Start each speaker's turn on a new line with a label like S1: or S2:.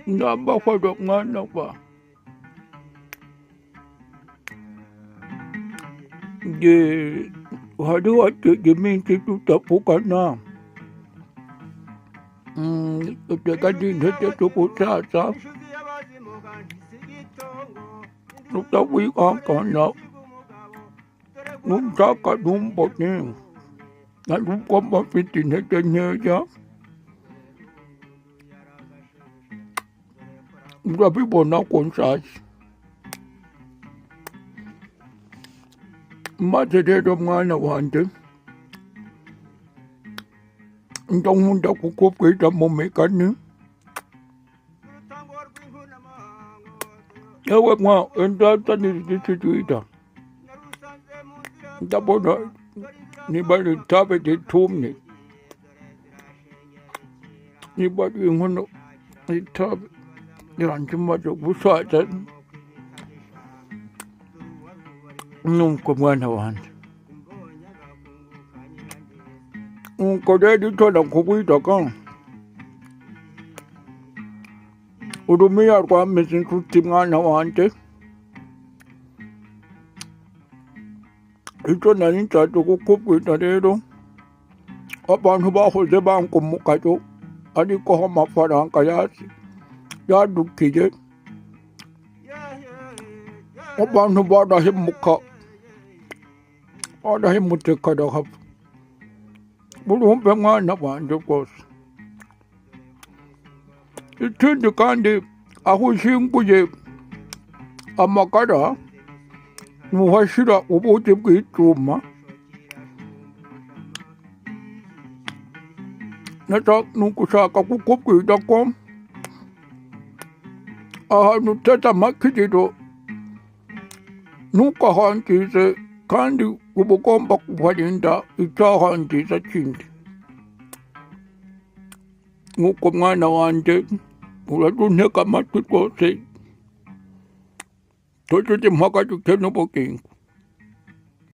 S1: Napakadok nga na pa. Di haduat diminti tu tapukan na. Ketika dinhead tu pusasa. Nutawi ang kanak. Nung saka dumpot niya. Nalukam mapitin niya. Grabe po na konsas. Matadedom nga na wante. Itong munda kukup kita mamikan niya. Ewa nga, entata nilitisitu ita. Tapo na, nibali tabi di tumni. Nibali yung ano, itabi. Yan, cuma tu busatan. Nung kumanawan. Kada dito lang kukwita ka. Udumiyar ko ang mesin kutim nga nawante. Ito na rin tato kukwita dito. Kapag ba ako sa bang kumukato, adi ko hamaparang kaya ya dukije. Kapag ba dahil muka, dahil mutika dahil. Bulong pa nga naman, Diyos. Itindi kandi, ako siyang kuye, amakara, muhasira ubutip ko ituma. Natak nung kusaka kukup ko itakom. Ahanu tatamak kitito. Nung kahanti sa kandi kubukompak kupalinda, itahanti sa chindi. Ngukom nga nawante, mula doon na kamatit ko sa toto tim hakatuk tenupoking.